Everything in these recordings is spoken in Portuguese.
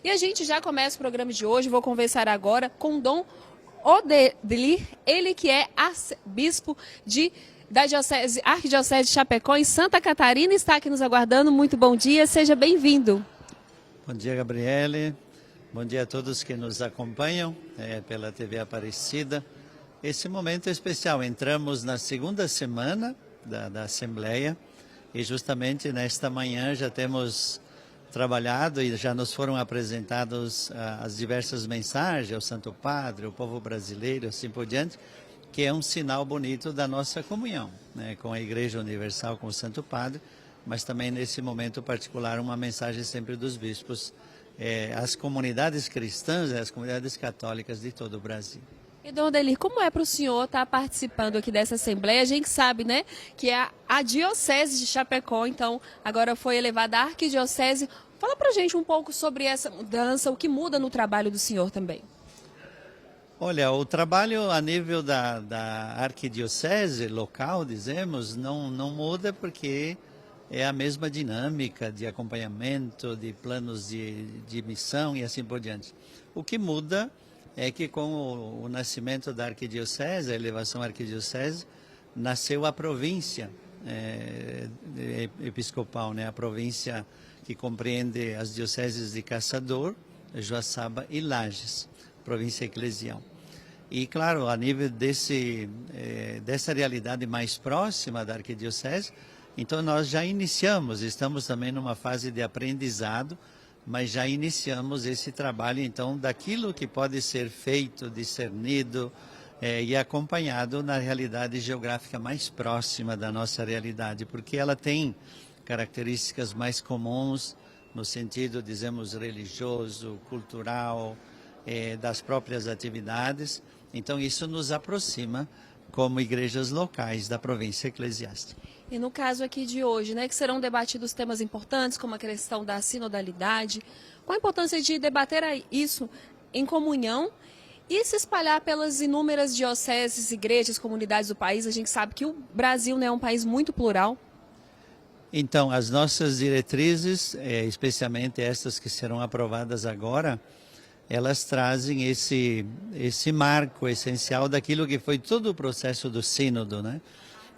E a gente já começa o programa de hoje, vou conversar agora com Dom Odelir, ele que é arcebispo da Arquidiocese de Chapecó, em Santa Catarina, está aqui nos aguardando. Muito bom dia, seja bem-vindo. Bom dia, Gabriele. Bom dia a todos que nos acompanham pela TV Aparecida. Esse momento é especial, entramos na segunda semana da Assembleia e justamente nesta manhã já temos trabalhado e já nos foram apresentadas as diversas mensagens ao Santo Padre, ao povo brasileiro, assim por diante, que é um sinal bonito da nossa comunhão, né, com a Igreja Universal, com o Santo Padre, mas também nesse momento particular uma mensagem sempre dos bispos às comunidades cristãs e às comunidades católicas de todo o Brasil. E, Dom Odelir, como é para o senhor estar participando aqui dessa Assembleia? A gente sabe, né, que é a Diocese de Chapecó, então agora foi elevada à Arquidiocese. Fala para a gente um pouco sobre essa mudança, o que muda no trabalho do senhor também. Olha, o trabalho a nível da arquidiocese local, dizemos, não muda porque é a mesma dinâmica de acompanhamento, de planos de missão e assim por diante. O que muda é que com o nascimento da arquidiocese, a elevação à arquidiocese, nasceu a província episcopal, né? A província que compreende as dioceses de Caçador, Joaçaba e Lages, província eclesial. E, claro, a nível dessa realidade mais próxima da arquidiocese, então nós já iniciamos, estamos também numa fase de aprendizado, mas já iniciamos esse trabalho, então, daquilo que pode ser feito, discernido e acompanhado na realidade geográfica mais próxima da nossa realidade, porque ela tem características mais comuns, no sentido, dizemos, religioso, cultural, das próprias atividades. Então, isso nos aproxima como igrejas locais da província eclesiástica. E no caso aqui de hoje, né, que serão debatidos temas importantes, como a questão da sinodalidade, qual a importância de debater isso em comunhão e se espalhar pelas inúmeras dioceses, igrejas, comunidades do país? A gente sabe que o Brasil, né, é um país muito plural. Então, as nossas diretrizes, especialmente estas que serão aprovadas agora, elas trazem esse marco essencial daquilo que foi todo o processo do sínodo, né?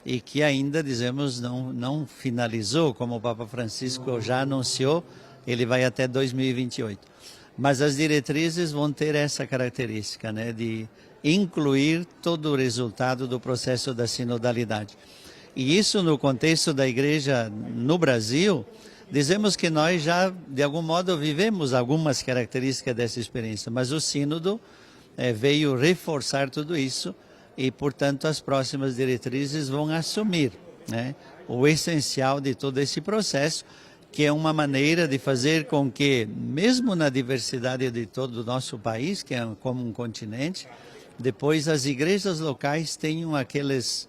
E que ainda, dizemos, não finalizou, como o Papa Francisco já anunciou, ele vai até 2028. Mas as diretrizes vão ter essa característica, né, de incluir todo o resultado do processo da sinodalidade. E isso no contexto da igreja no Brasil, dizemos que nós já, de algum modo, vivemos algumas características dessa experiência, mas o sínodo veio reforçar tudo isso e, portanto, as próximas diretrizes vão assumir, né, o essencial de todo esse processo, que é uma maneira de fazer com que, mesmo na diversidade de todo o nosso país, que é como um continente, depois as igrejas locais tenham aquelas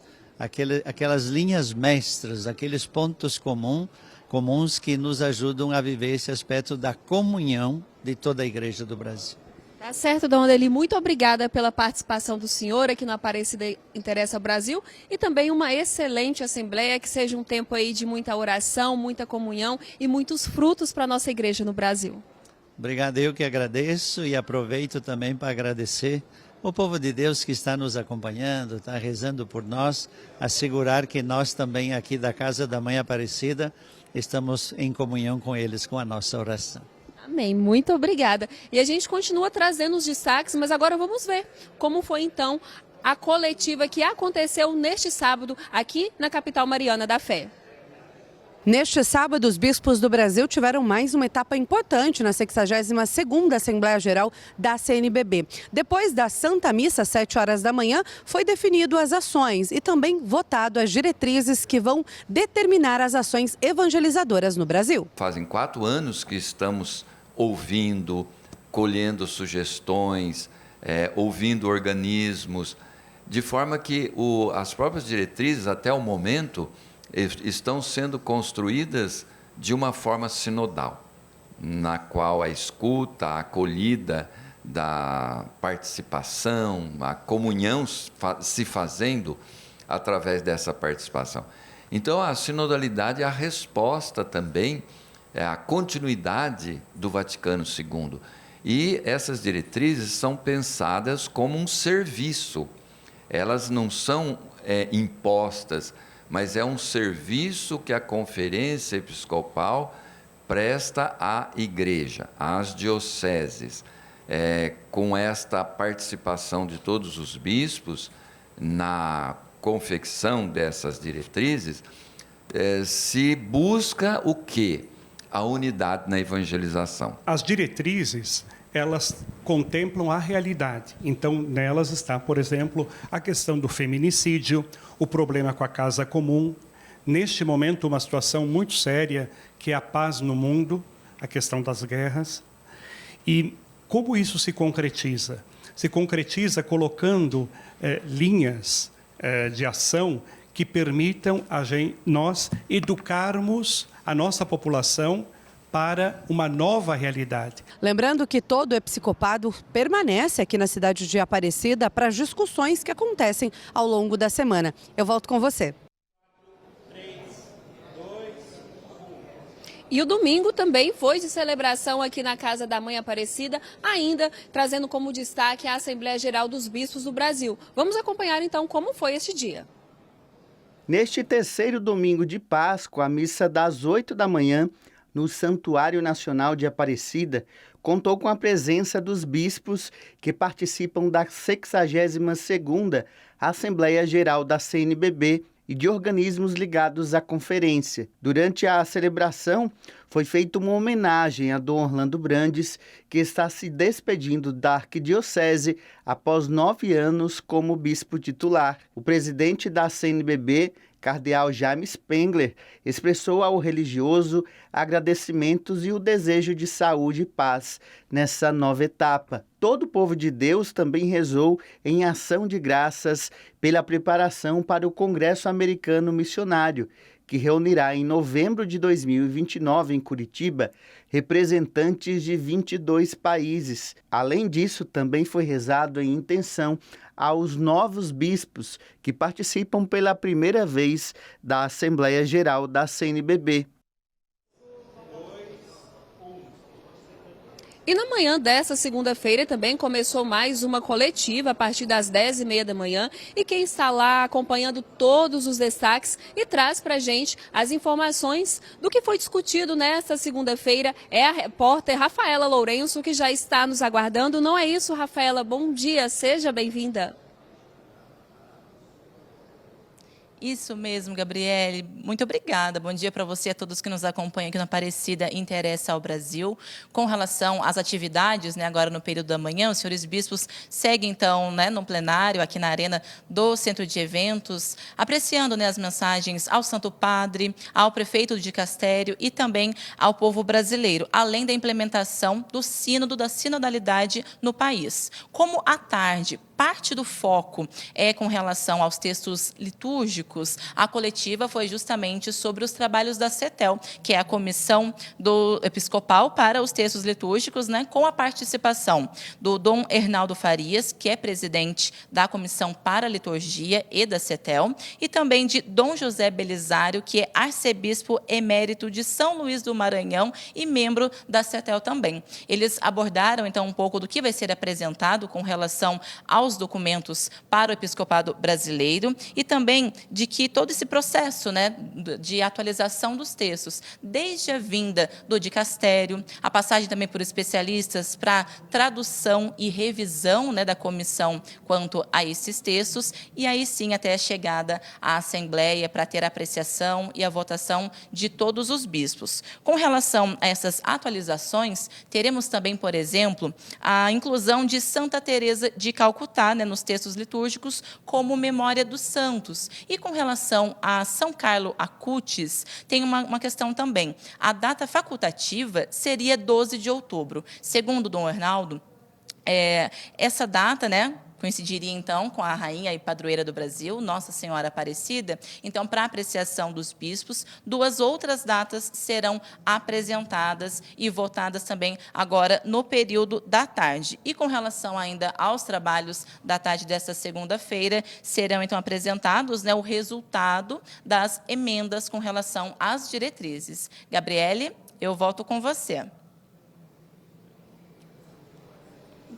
linhas mestras, aqueles pontos comuns que nos ajudam a viver esse aspecto da comunhão de toda a igreja do Brasil. Tá certo, Dom Odelir, muito obrigada pela participação do senhor aqui no Aparecida Interessa Brasil e também uma excelente assembleia, que seja um tempo aí de muita oração, muita comunhão e muitos frutos para a nossa igreja no Brasil. Obrigado, eu que agradeço e aproveito também para agradecer o povo de Deus que está nos acompanhando, está rezando por nós, assegurar que nós também aqui da Casa da Mãe Aparecida estamos em comunhão com eles, com a nossa oração. Amém, muito obrigada. E a gente continua trazendo os destaques, mas agora vamos ver como foi então a coletiva que aconteceu neste sábado aqui na capital mariana da fé. Neste sábado, os bispos do Brasil tiveram mais uma etapa importante na 62ª Assembleia Geral da CNBB. Depois da Santa Missa, às 7 horas da manhã, foi definido as ações e também votado as diretrizes que vão determinar as ações evangelizadoras no Brasil. Fazem 4 anos que estamos ouvindo, colhendo sugestões, ouvindo organismos, de forma que as próprias diretrizes, até o momento, estão sendo construídas de uma forma sinodal, na qual a escuta, a acolhida da participação, a comunhão se fazendo através dessa participação. Então, a sinodalidade é a resposta também a continuidade do Vaticano II. E essas diretrizes são pensadas como um serviço. Elas não são impostas, mas é um serviço que a Conferência Episcopal presta à Igreja, às dioceses. Com esta participação de todos os bispos na confecção dessas diretrizes, se busca o quê? A unidade na evangelização. As diretrizes, elas contemplam a realidade. Então, nelas está, por exemplo, a questão do feminicídio, o problema com a casa comum. Neste momento, uma situação muito séria, que é a paz no mundo, a questão das guerras. E como isso se concretiza? Se concretiza colocando linhas de ação que permitam nós educarmos a nossa população para uma nova realidade. Lembrando que todo episcopado permanece aqui na cidade de Aparecida para as discussões que acontecem ao longo da semana. Eu volto com você. E o domingo também foi de celebração aqui na Casa da Mãe Aparecida, ainda trazendo como destaque a Assembleia Geral dos Bispos do Brasil. Vamos acompanhar então como foi este dia. Neste terceiro domingo de Páscoa, a missa das 8 da manhã, no Santuário Nacional de Aparecida, contou com a presença dos bispos que participam da 62ª Assembleia Geral da CNBB e de organismos ligados à conferência. Durante a celebração, foi feita uma homenagem a Dom Orlando Brandes, que está se despedindo da arquidiocese após 9 anos como bispo titular. O presidente da CNBB, Cardeal Jaime Spengler, expressou ao religioso agradecimentos e o desejo de saúde e paz nessa nova etapa. Todo o povo de Deus também rezou em ação de graças pela preparação para o Congresso Americano Missionário, que reunirá em novembro de 2029 em Curitiba representantes de 22 países. Além disso, também foi rezado em intenção aos novos bispos que participam pela primeira vez da Assembleia Geral da CNBB. E na manhã dessa segunda-feira também começou mais uma coletiva a partir das 10h30 da manhã. E quem está lá acompanhando todos os destaques e traz para a gente as informações do que foi discutido nesta segunda-feira é a repórter Rafaela Lourenço, que já está nos aguardando. Não é isso, Rafaela? Bom dia, seja bem-vinda. Isso mesmo, Gabriele. Muito obrigada. Bom dia para você e a todos que nos acompanham aqui na Aparecida Interessa ao Brasil. Com relação às atividades, agora no período da manhã, os senhores bispos seguem, então, no plenário, aqui na arena do Centro de Eventos, apreciando as mensagens ao Santo Padre, ao prefeito do dicastério e também ao povo brasileiro, além da implementação do sínodo, da sinodalidade no país. Como à tarde, parte do foco é com relação aos textos litúrgicos, a coletiva foi justamente sobre os trabalhos da CETEL, que é a Comissão do Episcopal para os Textos Litúrgicos, com a participação do Dom Hernaldo Farias, que é presidente da Comissão para a Liturgia e da CETEL, e também de Dom José Belisário, que é arcebispo emérito de São Luís do Maranhão e membro da CETEL também. Eles abordaram, então, um pouco do que vai ser apresentado com relação aos documentos para o episcopado brasileiro e também de que todo esse processo de atualização dos textos, desde a vinda do dicastério, a passagem também por especialistas para tradução e revisão da comissão quanto a esses textos, e aí sim até a chegada à Assembleia para ter a apreciação e a votação de todos os bispos. Com relação a essas atualizações, teremos também, por exemplo, a inclusão de Santa Teresa de Calcutá nos textos litúrgicos como memória dos santos. E com relação a São Carlo Acutis, tem uma questão também. A data facultativa seria 12 de outubro. Segundo Dom Hernaldo, essa data, coincidiria, então, com a rainha e padroeira do Brasil, Nossa Senhora Aparecida. Então, para apreciação dos bispos, 2 outras datas serão apresentadas e votadas também agora no período da tarde. E com relação ainda aos trabalhos da tarde desta segunda-feira, serão, então, apresentados o resultado das emendas com relação às diretrizes. Gabriele, Eu volto com você.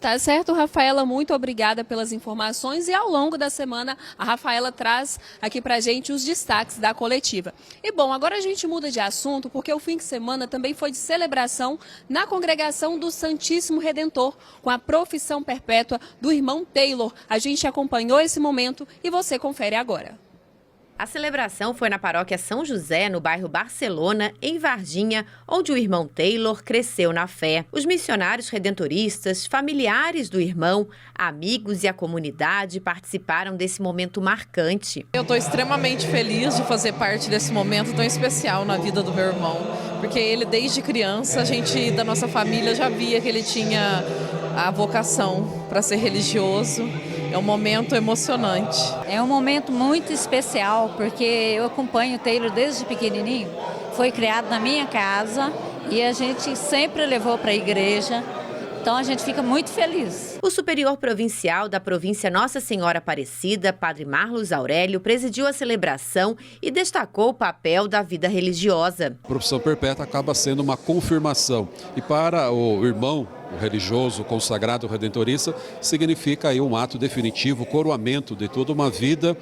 Tá certo, Rafaela, muito obrigada pelas informações e ao longo da semana a Rafaela traz aqui pra gente os destaques da coletiva. E bom, agora a gente muda de assunto porque o fim de semana também foi de celebração na congregação do Santíssimo Redentor com a profissão perpétua do irmão Taylor. A gente acompanhou esse momento e você confere agora. A celebração foi na paróquia São José, no bairro Barcelona, em Varginha, onde o irmão Taylor cresceu na fé. Os missionários redentoristas, familiares do irmão, amigos e a comunidade participaram desse momento marcante. Eu estou extremamente feliz de fazer parte desse momento tão especial na vida do meu irmão, porque ele, desde criança, a gente da nossa família já via que ele tinha a vocação para ser religioso. É um momento emocionante. É um momento muito especial, porque eu acompanho o Taylor desde pequenininho. Foi criado na minha casa e a gente sempre levou para a igreja. Então a gente fica muito feliz. O superior provincial da província Nossa Senhora Aparecida, Padre Marlos Aurélio, presidiu a celebração e destacou o papel da vida religiosa. A profissão perpétua acaba sendo uma confirmação. E para o irmão, o religioso, consagrado, redentorista, significa aí um ato definitivo, coroamento de toda uma vida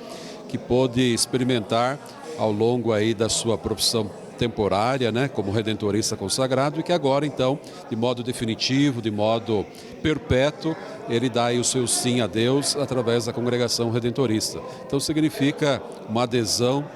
que pôde experimentar ao longo aí da sua profissão temporária, né, como redentorista consagrado, e que agora, então, de modo definitivo, de modo perpétuo, ele dá aí o seu sim a Deus através da congregação redentorista. Então significa uma adesão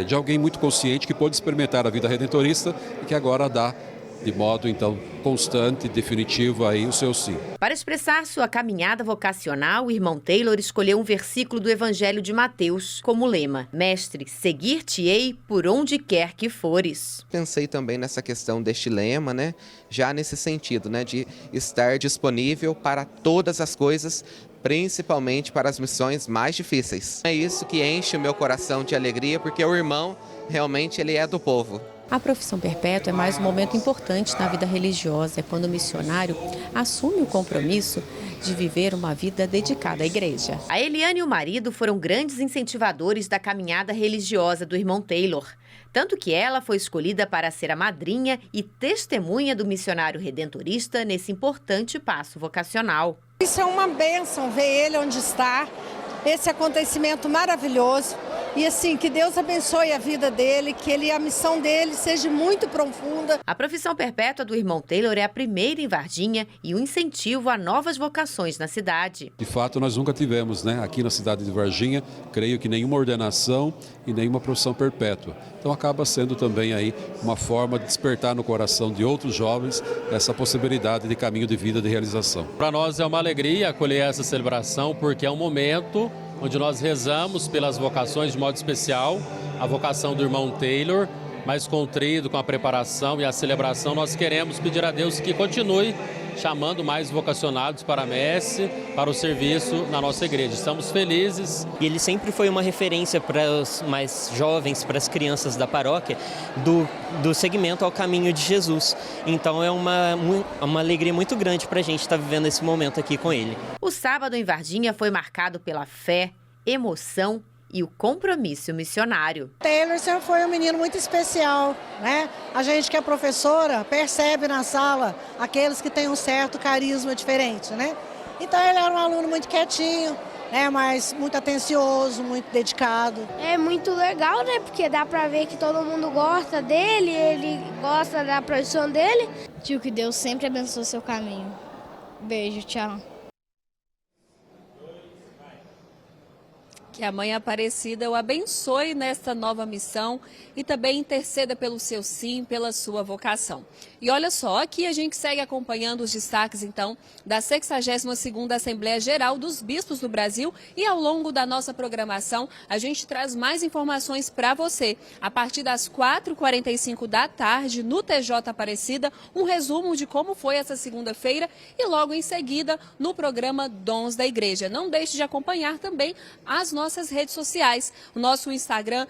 de alguém muito consciente que pôde experimentar a vida redentorista e que agora dá de modo, então, constante e definitivo aí o seu sim. Para expressar sua caminhada vocacional, o irmão Taylor escolheu um versículo do Evangelho de Mateus como lema: Mestre, seguir-te-ei por onde quer que fores. Pensei também nessa questão deste lema, né? Já nesse sentido, né? De estar disponível para todas as coisas, principalmente para as missões mais difíceis. É isso que enche o meu coração de alegria, porque o irmão, realmente, ele é do povo. A profissão perpétua é mais um momento importante na vida religiosa, é quando o missionário assume o compromisso de viver uma vida dedicada à igreja. A Eliane e o marido foram grandes incentivadores da caminhada religiosa do irmão Taylor. Tanto que ela foi escolhida para ser a madrinha e testemunha do missionário redentorista nesse importante passo vocacional. Isso é uma bênção ver ele onde está, esse acontecimento maravilhoso. E assim, que Deus abençoe a vida dele, que a missão dele seja muito profunda. A profissão perpétua do irmão Taylor é a primeira em Varginha e um incentivo a novas vocações na cidade. De fato, nós nunca tivemos, né, aqui na cidade de Varginha, creio que nenhuma ordenação e nenhuma profissão perpétua. Então acaba sendo também aí uma forma de despertar no coração de outros jovens essa possibilidade de caminho de vida, de realização. Para nós é uma alegria acolher essa celebração, porque é um momento onde nós rezamos pelas vocações de modo especial, a vocação do irmão Taylor, mais contrido com a preparação e a celebração. Nós queremos pedir a Deus que continue chamando mais vocacionados para a messe, para o serviço na nossa igreja. Estamos felizes. E ele sempre foi uma referência para os mais jovens, para as crianças da paróquia, do segmento ao caminho de Jesus. Então é uma alegria muito grande para a gente estar vivendo esse momento aqui com ele. O sábado em Varginha foi marcado pela fé, emoção e o compromisso missionário. Taylor sempre foi um menino muito especial, né? A gente que é professora percebe na sala aqueles que têm um certo carisma diferente, né? Então ele era um aluno muito quietinho, né? Mas muito atencioso, muito dedicado. É muito legal, né? Porque dá pra ver que todo mundo gosta dele, ele gosta da profissão dele. Tio, que Deus sempre abençoe seu caminho. Beijo, tchau. Que a Mãe Aparecida o abençoe nesta nova missão e também interceda pelo seu sim, pela sua vocação. E olha só, aqui a gente segue acompanhando os destaques, então, da 62ª Assembleia Geral dos Bispos do Brasil e ao longo da nossa programação a gente traz mais informações para você. A partir das 4h45 da tarde, no TJ Aparecida, um resumo de como foi essa segunda-feira e logo em seguida no programa Dons da Igreja. Não deixe de acompanhar também as nossas nossas redes sociais. O nosso Instagram,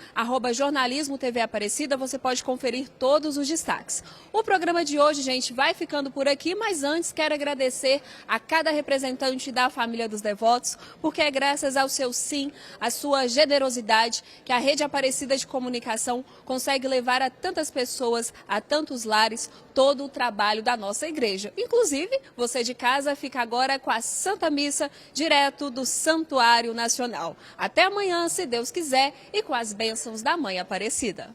@jornalismo-tv-Aparecida, você pode conferir todos os destaques. O programa de hoje, gente, vai ficando por aqui, mas antes quero agradecer a cada representante da família dos devotos, porque é graças ao seu sim, à sua generosidade, que a Rede Aparecida de Comunicação consegue levar a tantas pessoas, a tantos lares, todo o trabalho da nossa igreja. Inclusive, você de casa fica agora com a Santa Missa direto do Santuário Nacional. Até amanhã, se Deus quiser, e com as bênçãos da Mãe Aparecida.